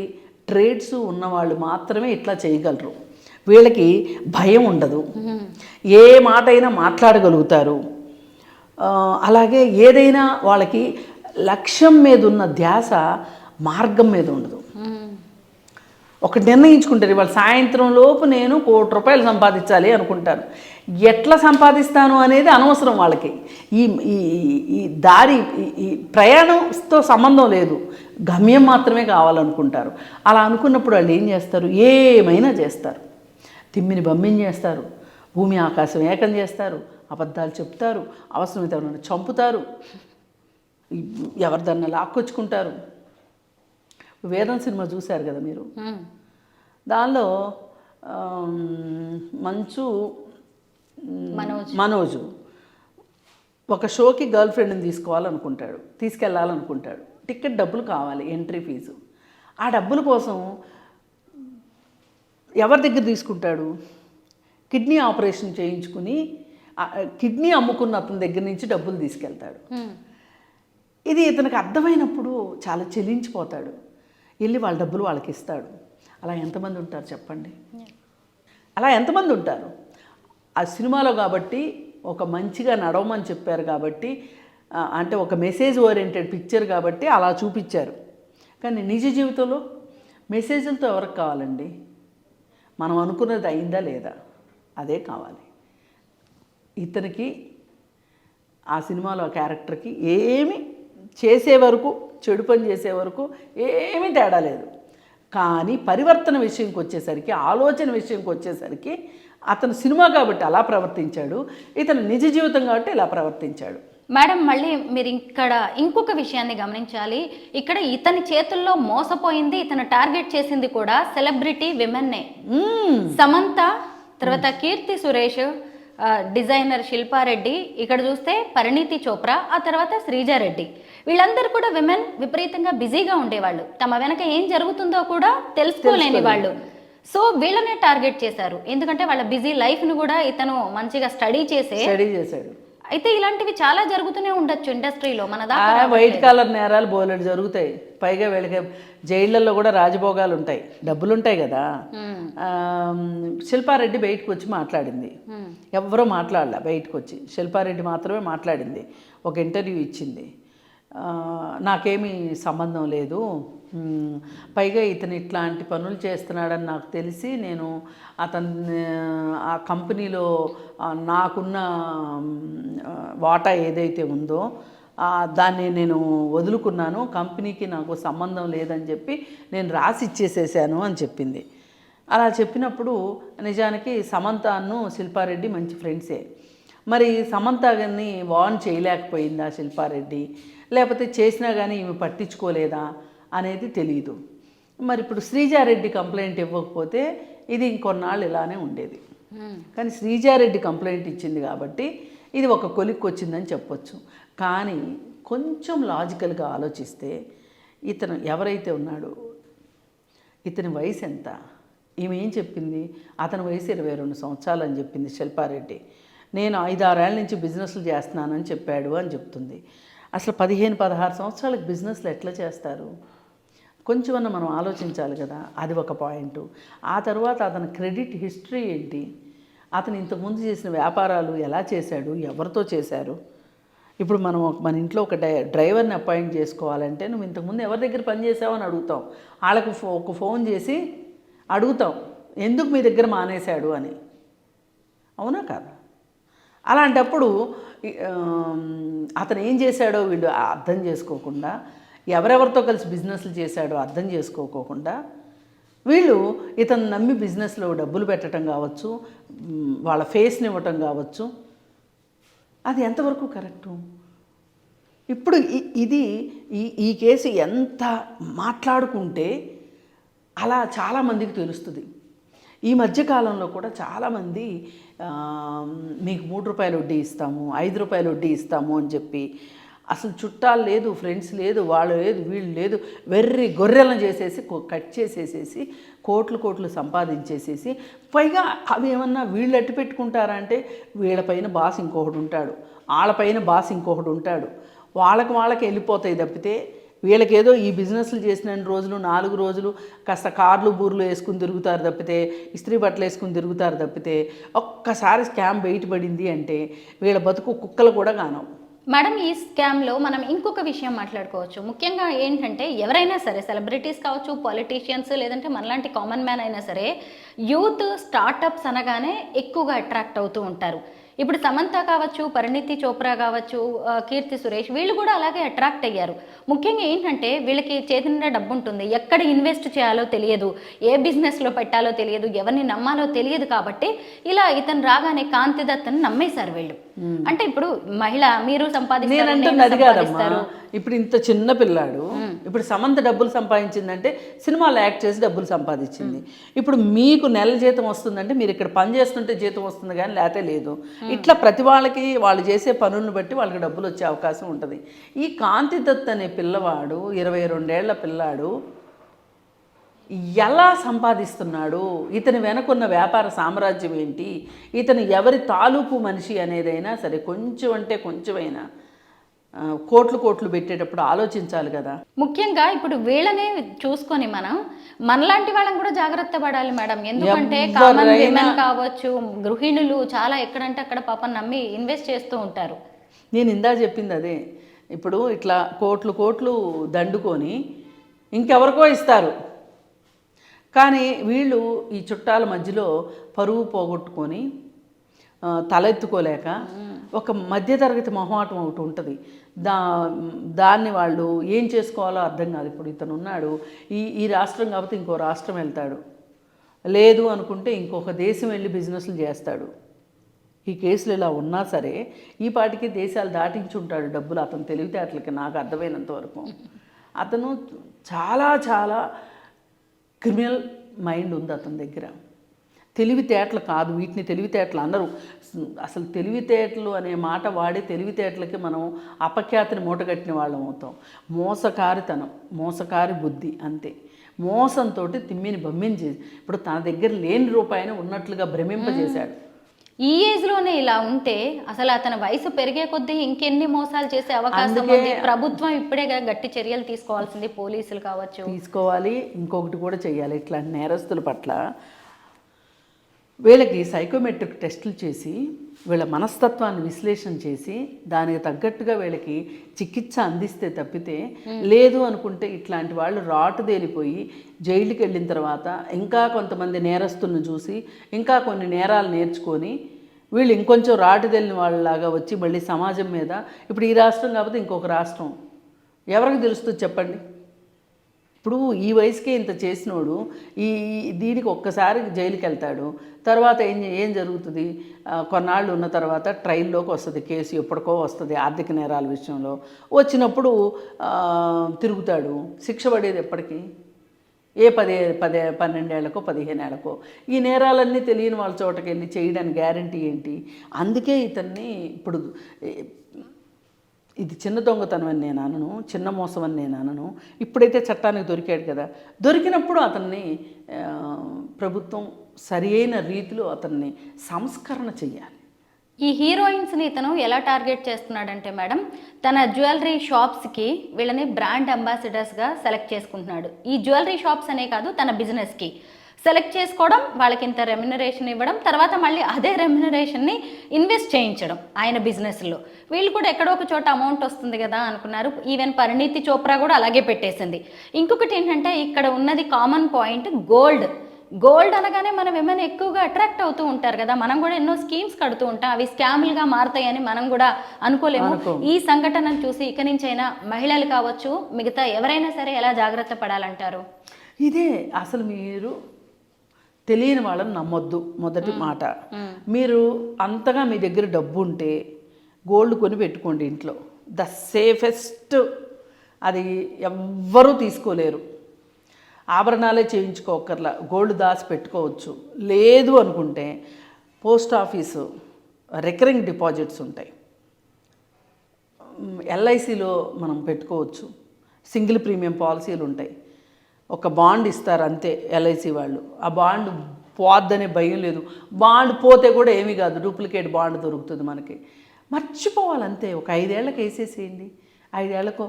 trades ఉన్నవాళ్ళు మాత్రమే ఇట్లా చేయగలరు. వీళ్ళకి భయం ఉండదు, ఏ మాట అయినా మాట్లాడగలుగుతారు. అలాగే ఏదైనా వాళ్ళకి లక్ష్యం మీద ఉన్న ధ్యాస మార్గం మీద ఉండదు. ఒకటి నిర్ణయించుకుంటారు, ఇవాళ సాయంత్రం లోపు నేను ₹1,00,00,000 సంపాదించాలి అనుకుంటారు. ఎట్లా సంపాదిస్తాను అనేది అనవసరం వాళ్ళకి. ఈ ఈ దారి ఈ ప్రయాణంతో సంబంధం లేదు, గమ్యం మాత్రమే కావాలనుకుంటారు. అలా అనుకున్నప్పుడు వాళ్ళు ఏం చేస్తారు, ఏమైనా చేస్తారు. తిమ్మిని బమ్మిని చేస్తారు, భూమి ఆకాశం ఏకం చేస్తారు, అబద్ధాలు చెప్తారు, అవసరమైతే ఎవరైనా చంపుతారు, ఎవరిదన్నా లాక్కొచ్చుకుంటారు. వేదం సినిమా చూశారు కదా మీరు, దానిలో మనోజు ఒక షోకి గర్ల్ ఫ్రెండ్ని తీసుకెళ్ళాలనుకుంటాడు. టికెట్ డబ్బులు కావాలి, ఎంట్రీ ఫీజు. ఆ డబ్బుల కోసం ఎవరి దగ్గర తీసుకుంటాడు, కిడ్నీ ఆపరేషన్ చేయించుకుని కిడ్నీ అమ్ముకున్న అతని దగ్గర నుంచి డబ్బులు తీసుకెళ్తాడు. ఇది ఇతనికి అర్థమైనప్పుడు చాలా చెల్లించిపోతాడు, వెళ్ళి వాళ్ళ డబ్బులు వాళ్ళకి ఇస్తాడు. అలా ఎంతమంది ఉంటారు చెప్పండి? అలా ఎంతమంది ఉంటారు? ఆ సినిమాలో కాబట్టి ఒక మంచిగా నడవమని చెప్పారు కాబట్టి, అంటే ఒక మెసేజ్ ఓరియంటెడ్ పిక్చర్ కాబట్టి అలా చూపించారు. కానీ నిజ జీవితంలో మెసేజ్లతో ఎవరికి కావాలండి? మనం అనుకున్నది అయిందా లేదా అదే కావాలి. ఇతనికి ఆ సినిమాలో ఆ క్యారెక్టర్కి ఏమి చేసే వరకు, చెడు పని చేసే వరకు ఏమీ తేడా లేదు. కానీ పరివర్తన విషయంకి వచ్చేసరికి, ఆలోచన విషయంకి వచ్చేసరికి అతను సినిమా కాబట్టి అలా ప్రవర్తించాడు, ఇతను నిజ జీవితం కాబట్టి ఇలా ప్రవర్తించాడు. మేడం మళ్ళీ మీరు ఇక్కడ ఇంకొక విషయాన్ని గమనించాలి. ఇక్కడ ఇతని చేతుల్లో మోసపోయింది, ఇతను టార్గెట్ చేసింది కూడా సెలబ్రిటీ విమెన్నే. సమంత, తర్వాత కీర్తి సురేష్, డిజైనర్ శిల్పారెడ్డి, ఇక్కడ చూస్తే పరిణీతి చోప్రా, ఆ తర్వాత శ్రీజారెడ్డి. వీళ్ళందరూ కూడా విమెన్ విపరీతంగా బిజీగా ఉండేవాళ్ళు, తమ వెనక ఏం జరుగుతుందో కూడా తెలుసుకోలేని వాళ్ళు. సో వీళ్ళనే టార్గెట్ చేశారు, ఎందుకంటే వాళ్ళ బిజీ లైఫ్ను కూడా ఇతను మంచిగా స్టడీ చేశాడు. అయితే ఇలాంటివి చాలా జరుగుతూనే ఉండొచ్చు ఇండస్ట్రీలో. మన దాకా వైట్ కాలర్ నేరాలు బోలెడు జరుగుతాయి. పైగా వీళ్ళకి జైళ్ళల్లో కూడా రాజభోగాలు ఉంటాయి, డబ్బులు ఉంటాయి కదా. శిల్పారెడ్డి బయటకు వచ్చి మాట్లాడింది, ఎవరో మాట్లాడలే. బయటకు వచ్చి శిల్పారెడ్డి మాత్రమే మాట్లాడింది, ఒక ఇంటర్వ్యూ ఇచ్చింది. నాకేమీ సంబంధం లేదు, పైగా ఇతను ఇట్లాంటి పనులు చేస్తున్నాడని నాకు తెలిసి నేను ఆ కంపెనీలో నాకున్న వాటా ఏదైతే ఉందో దాన్ని నేను వదులుకున్నాను, కంపెనీకి నాకు సంబంధం లేదని చెప్పి నేను రాసి ఇచ్చేసేసాను అని చెప్పింది. అలా చెప్పినప్పుడు నిజానికి సమంతను శిల్పారెడ్డి మంచి ఫ్రెండ్సే. మరి సమంత గారిని వార్న్ చేయలేకపోయిందా శిల్పారెడ్డి, లేకపోతే చేసినా కానీ ఈమె పట్టించుకోలేదా అనేది తెలియదు. మరి ఇప్పుడు శ్రీజారెడ్డి కంప్లైంట్ ఇవ్వకపోతే ఇది ఇంకొన్నాళ్ళు ఇలానే ఉండేది. కానీ శ్రీజారెడ్డి కంప్లైంట్ ఇచ్చింది కాబట్టి ఇది ఒక కొలిక్కి వచ్చిందని చెప్పొచ్చు. కానీ కొంచెం లాజికల్గా ఆలోచిస్తే ఇతను ఎవరైతే ఉన్నాడో ఇతని వయసు ఎంత? ఈమె ఏం చెప్పింది? అతని వయసు 22 సంవత్సరాలు అని చెప్పింది శిల్పారెడ్డి. నేను 5-6 ఏళ్ళ నుంచి బిజినెస్లు చేస్తున్నానని చెప్పాడు అని చెప్తుంది. అసలు 15-16 సంవత్సరాలకు బిజినెస్లు ఎట్లా చేస్తారు? కొంచెమన్నా మనం ఆలోచించాలి కదా. అది ఒక పాయింట్. ఆ తర్వాత అతని క్రెడిట్ హిస్టరీ ఏంటి? అతను ఇంతకుముందు చేసిన వ్యాపారాలు ఎలా చేశాడు, ఎవరితో చేశారు? ఇప్పుడు మనం మన ఇంట్లో ఒక డ్రైవర్ని అపాయింట్ చేసుకోవాలంటే నువ్వు ఇంతకుముందు ఎవరి దగ్గర పనిచేసావు అని అడుగుతాం. వాళ్ళకు ఒక ఫోన్ చేసి అడుగుతాం, ఎందుకు మీ దగ్గర మానేశాడు అని. అవునా కాదా? అలాంటప్పుడు అతను ఏం చేశాడో వీళ్ళు అర్థం చేసుకోకుండా, ఎవరెవరితో కలిసి బిజినెస్లు చేశాడో అర్థం చేసుకోకుండా వీళ్ళు ఇతను నమ్మి బిజినెస్లో డబ్బులు పెట్టడం కావచ్చు, వాళ్ళ ఫేస్ని ఇవ్వటం కావచ్చు. అది ఎంతవరకు కరెక్టు? ఇప్పుడు ఇది ఈ కేసు ఎంత మాట్లాడుకుంటే అలా చాలామందికి తెలుస్తుంది. ఈ మధ్యకాలంలో కూడా చాలామంది మీకు 3 రూపాయలు వడ్డీ ఇస్తాము, 5 రూపాయలు వడ్డీ ఇస్తాము అని చెప్పి అసలు చుట్టాలు లేదు, ఫ్రెండ్స్ లేదు, వాళ్ళు లేదు, వీళ్ళు లేదు, వెర్రి గొర్రెలను చేసేసి కట్ చేసేసేసి కోట్లు సంపాదించేసేసి పైగా అవి ఏమన్నా వీళ్ళు అట్టి పెట్టుకుంటారా అంటే వీళ్ళపైన బాస్ ఇంకొకడు ఉంటాడు, వాళ్ళపైన బాస్ ఇంకొకడు ఉంటాడు, వాళ్ళకి వెళ్ళిపోతాయి తప్పితే వీళ్ళకేదో ఈ బిజినెస్లు చేసిన రోజులు 4 రోజులు కాస్త కార్లు బూర్లు వేసుకుని తిరుగుతారు తప్పితే, ఇస్త్రీ బట్టలు వేసుకుని తిరుగుతారు తప్పితే ఒక్కసారి స్కామ్ బయటపడింది అంటే వీళ్ళ బతుకు కుక్కలు కూడా కానవు. మేడం, ఈ స్కామ్లో మనం ఇంకొక విషయం మాట్లాడుకోవచ్చు. ముఖ్యంగా ఏంటంటే ఎవరైనా సరే, సెలబ్రిటీస్ కావచ్చు, పొలిటీషియన్స్, లేదంటే మనలాంటి కామన్ మ్యాన్ అయినా సరే, యూత్ స్టార్టప్స్ అనగానే ఎక్కువగా అట్రాక్ట్ అవుతూ ఉంటారు. ఇప్పుడు సమంత కావచ్చు, పరిణితి చోప్రా కావచ్చు, కీర్తి సురేష్, వీళ్ళు కూడా అలాగే అట్రాక్ట్ అయ్యారు. ముఖ్యంగా ఏంటంటే వీళ్ళకి చేతి నిండా డబ్బు ఉంటుంది, ఎక్కడ ఇన్వెస్ట్ చేయాలో తెలియదు, ఏ బిజినెస్లో పెట్టాలో తెలియదు, ఎవరిని నమ్మాలో తెలియదు. కాబట్టి ఇలా ఇతను రాగానే కాంతి దత్తని నమ్మేశారు వీళ్ళు. అంటే ఇప్పుడు మహిళ మీరు సంపాదిస్తారు. ఇప్పుడు ఇంత చిన్న పిల్లాడు, ఇప్పుడు సమంత డబ్బులు సంపాదించిందంటే సినిమాలో యాక్ట్ చేసి డబ్బులు సంపాదించింది. ఇప్పుడు మీకు నెల జీతం వస్తుందంటే మీరు ఇక్కడ పని చేస్తుంటే జీతం వస్తుంది కానీ లేతే లేదు. ఇట్లా ప్రతి వాళ్ళకి వాళ్ళు చేసే పనులను బట్టి వాళ్ళకి డబ్బులు వచ్చే అవకాశం ఉంటుంది. ఈ కాంతి దత్ అనే పిల్లవాడు 22 ఏళ్ల పిల్లాడు ఎలా సంపాదిస్తున్నాడు, ఇతని వెనకున్న వ్యాపార సామ్రాజ్యం ఏంటి, ఇతను ఎవరి తాలూకు మనిషి అనేదైనా సరే కొంచెం అంటే కొంచెమైనా కోట్లు పెట్టేటప్పుడు ఆలోచించాలి కదా. ముఖ్యంగా ఇప్పుడు వీళ్ళనే చూసుకొని మనలాంటి వాళ్ళని కూడా జాగ్రత్త పడాలి మేడం. ఎందుకంటే కామన్ విమెన్ కావచ్చు, గృహిణులు చాలా ఎక్కడంటే అక్కడ పాపం నమ్మి ఇన్వెస్ట్ చేస్తూ ఉంటారు. నేను ఇందా చెప్పింది అదే. ఇప్పుడు ఇట్లా కోట్లు దండుకొని ఇంకెవరికో ఇస్తారు. కానీ వీళ్ళు ఈ చుట్టాల మధ్యలో పరువు పోగొట్టుకొని తలెత్తుకోలేక ఒక మధ్యతరగతి మొహమాటం ఒకటి ఉంటుంది. దాన్ని వాళ్ళు ఏం చేసుకోవాలో అర్థం కాదు. ఇప్పుడు ఇతను ఉన్నాడు, ఈ రాష్ట్రం కాకపోతే ఇంకో రాష్ట్రం వెళ్తాడు, లేదు అనుకుంటే ఇంకొక దేశం వెళ్ళి బిజినెస్లు చేస్తాడు. ఈ కేసులు ఇలా ఉన్నా సరే ఈ పాటికి దేశాలు దాటించుంటాడు డబ్బులు అతను తెలివితేటలకి. నాకు అర్థమైనంత వరకు అతను చాలా క్రిమినల్ మైండ్ ఉంది అతని దగ్గర. తెలివితేటలు కాదు, వీటిని తెలివితేటలు అందరూ. అసలు తెలివితేటలు అనే మాట వాడి తెలివితేటలకి మనం అపఖ్యాతిని మూటగట్టిన వాళ్ళం అవుతాం. మోసకారితనం, మోసకారి బుద్ధి, అంతే. మోసంతో తిమ్మిని బమ్మిని చేసి ఇప్పుడు తన దగ్గర లేని రూపాయిని ఉన్నట్లుగా భ్రమింపజేశాడు. ఈ ఏజ్లోనే ఇలా ఉంటే అసలు అతని వయసు పెరిగే కొద్దీ ఇంకెన్ని మోసాలు చేసే అవకాశం ఉంది. ప్రభుత్వం ఇప్పుడే గట్టి చర్యలు తీసుకోవాల్సింది, పోలీసులు కావచ్చు తీసుకోవాలి. ఇంకొకటి కూడా చెయ్యాలి, ఇట్లాంటి నేరస్తుల పట్ల వీళ్ళకి సైకోమెట్రిక్ టెస్టులు చేసి వీళ్ళ మనస్తత్వాన్ని విశ్లేషణ చేసి దానికి తగ్గట్టుగా వీళ్ళకి చికిత్స అందిస్తే తప్పితే, లేదు అనుకుంటే ఇట్లాంటి వాళ్ళు రాటుదేలిపోయి జైలుకి వెళ్ళిన తర్వాత ఇంకా కొంతమంది నేరస్తులను చూసి ఇంకా కొన్ని నేరాలు నేర్చుకొని వీళ్ళు ఇంకొంచెం రాటుదేలిన వాళ్ళలాగా వచ్చి మళ్ళీ సమాజం మీద, ఇప్పుడు ఈ రాష్ట్రం కాకపోతే ఇంకొక రాష్ట్రం ఎవరికి తెలుస్తుంది చెప్పండి. ఇప్పుడు ఈ వయసుకే ఇంత చేసినోడు దీనికి ఒక్కసారి జైలుకి వెళ్తాడు. తర్వాత ఏం జరుగుతుంది? కొన్నాళ్ళు ఉన్న తర్వాత ట్రైల్లోకి వస్తుంది కేసు, ఎప్పటికో వస్తుంది. ఆర్థిక నేరాల విషయంలో వచ్చినప్పుడు తిరుగుతాడు. శిక్ష పడేది ఎప్పటికీ? ఏ 12 ఏళ్ళకో 15 ఏళ్ళకో. ఈ నేరాలన్నీ తెలియని వాళ్ళ చోటకి వెళ్ళి చేయడానికి గ్యారంటీ ఏంటి? అందుకే ఇతన్ని ఇప్పుడు ఇది చిన్న దొంగతనం అని నేను అనను, చిన్న మోసం అని నేను అనను. ఇప్పుడైతే చట్టానికి దొరికాడు కదా, దొరికినప్పుడు అతన్ని ప్రభుత్వం సరియైన రీతిలో అతన్ని సంస్కరణ చెయ్యాలి. ఈ హీరోయిన్స్ని ఇతను ఎలా టార్గెట్ చేస్తున్నాడంటే మేడం, తన జ్యువెలరీ షాప్స్కి వీళ్ళని బ్రాండ్ అంబాసిడర్స్గా సెలెక్ట్ చేసుకుంటున్నాడు. ఈ జ్యువెలరీ షాప్స్ అనే కాదు, తన బిజినెస్కి సెలెక్ట్ చేసుకోవడం, వాళ్ళకి ఇంత రెమ్యునరేషన్ ఇవ్వడం, తర్వాత మళ్ళీ అదే రెమ్యునరేషన్ని ఇన్వెస్ట్ చేయించడం ఆయన బిజినెస్లో. వీళ్ళు కూడా ఎక్కడో ఒక చోట అమౌంట్ వస్తుంది కదా అనుకున్నారు. ఈవెన్ పరిణీతి చోప్రా కూడా అలాగే పెట్టేసింది. ఇంకొకటి ఏంటంటే ఇక్కడ ఉన్నది కామన్ పాయింట్ గోల్డ్ అనగానే మనం ఏమైనా ఎక్కువగా అట్రాక్ట్ అవుతూ ఉంటారు కదా, మనం కూడా ఎన్నో స్కీమ్స్ కడుతూ ఉంటాం, అవి స్కామ్లుగా మారుతాయని మనం కూడా అనుకోలేము. ఈ సంఘటనను చూసి ఇక నుంచైనా మహిళలు కావచ్చు, మిగతా ఎవరైనా సరే ఎలా జాగ్రత్త పడాలంటారు? ఇదే అసలు మీరు తెలియని వాళ్ళని నమ్మొద్దు. మొదటి మాట, మీరు అంతగా మీ దగ్గర డబ్బు ఉంటే గోల్డ్ కొని పెట్టుకోండి ఇంట్లో. ద సేఫెస్ట్, అది ఎవ్వరూ తీసుకోలేరు. ఆభరణాలే చేయించుకోకర్లా, గోల్డ్ దాచి పెట్టుకోవచ్చు. లేదు అనుకుంటే పోస్ట్ ఆఫీసు రికరింగ్ డిపాజిట్స్ ఉంటాయి, ఎల్ఐసిలో మనం పెట్టుకోవచ్చు, సింగిల్ ప్రీమియం పాలసీలు ఉంటాయి. ఒక బాండ్ ఇస్తారు అంతే ఎల్ఐసి వాళ్ళు, ఆ బాండ్ పోద్దనే భయం లేదు. బాండ్ పోతే కూడా ఏమీ కాదు, డూప్లికేట్ బాండ్ దొరుకుతుంది మనకి. మర్చిపోవాలంతే. ఒక 5 ఏళ్ళకి వేసేసేయండి. 5 ఏళ్లకు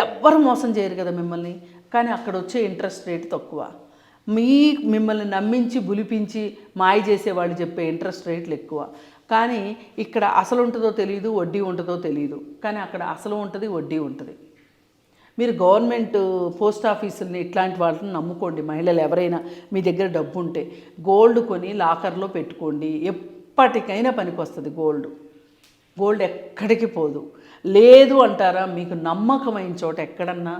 ఎవ్వరు మోసం చేయరు కదా మిమ్మల్ని, కానీ అక్కడ వచ్చే ఇంట్రెస్ట్ రేట్ తక్కువ. మిమ్మల్ని నమ్మించి బులిపించి మాయ చేసేవాళ్ళు చెప్పే ఇంట్రెస్ట్ రేట్లు ఎక్కువ. కానీ ఇక్కడ అసలు ఉంటుందో తెలియదు, వడ్డీ ఉంటుందో తెలియదు. కానీ అక్కడ అసలు ఉంటుంది, వడ్డీ ఉంటుంది. మీరు గవర్నమెంట్ పోస్ట్ ఆఫీసుల్ని ఇట్లాంటి వాళ్ళని నమ్ముకోండి. మహిళలు ఎవరైనా మీ దగ్గర డబ్బు ఉంటే గోల్డ్ కొని లాకర్లో పెట్టుకోండి. ఎప్పటికైనా పనికి వస్తుంది గోల్డ్ ఎక్కడికి పోదు. లేదు అంటారా, మీకు నమ్మకమైన చోట ఎక్కడన్నా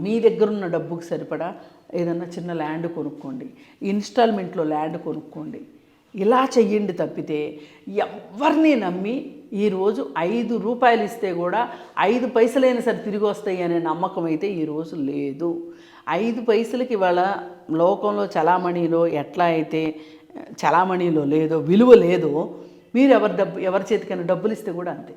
మీ దగ్గర ఉన్న డబ్బుకి సరిపడా ఏదన్నా చిన్న ల్యాండ్ కొనుక్కోండి, ఇన్స్టాల్మెంట్లో ల్యాండ్ కొనుక్కోండి. ఇలా చెయ్యండి తప్పితే ఎవరిని నమ్మి ఈరోజు 5 రూపాయలు ఇస్తే కూడా 5 పైసలైనా సరే తిరిగి వస్తాయి అనే నమ్మకం అయితే ఈరోజు లేదు. 5 పైసలకి ఇవాళ లోకంలో చలామణిలో ఎట్లా అయితే చలామణిలో లేదో, విలువ లేదో, మీరు ఎవరి చేతికైనా డబ్బులు ఇస్తే కూడా అంతే.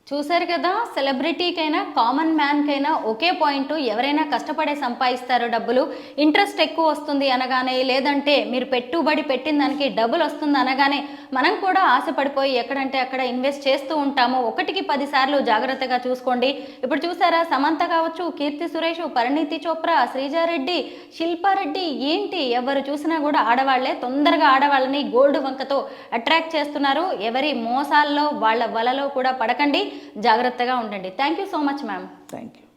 చూశారు కదా, సెలబ్రిటీకైనా కామన్ మ్యాన్కైనా ఒకే పాయింట్, ఎవరైనా కష్టపడే సంపాదిస్తారు డబ్బులు, ఇంట్రెస్ట్ ఎక్కువ వస్తుంది అనగానే, లేదంటే మీరు పెట్టుబడి పెట్టిన దానికి డబ్బులు వస్తుంది అనగానే మనం కూడా ఆశపడిపోయి ఎక్కడంటే అక్కడ ఇన్వెస్ట్ చేస్తూ ఉంటాము. 1కి 10 సార్లు జాగ్రత్తగా చూసుకోండి. ఇప్పుడు చూసారా, సమంత కావచ్చు, కీర్తి సురేష్, పరిణీతి చోప్రా, శ్రీజారెడ్డి, శిల్పారెడ్డి, ఏంటి ఎవరు చూసినా కూడా ఆడవాళ్లే. తొందరగా ఆడవాళ్ళని గోల్డ్ వంకతో అట్రాక్ట్ చేస్తున్నారు. ఎవరి మోసాల్లో వాళ్ళ వలలో కూడా పడకండి, జాగ్రత్తగా ఉండండి. Thank you so much ma'am. Thank you.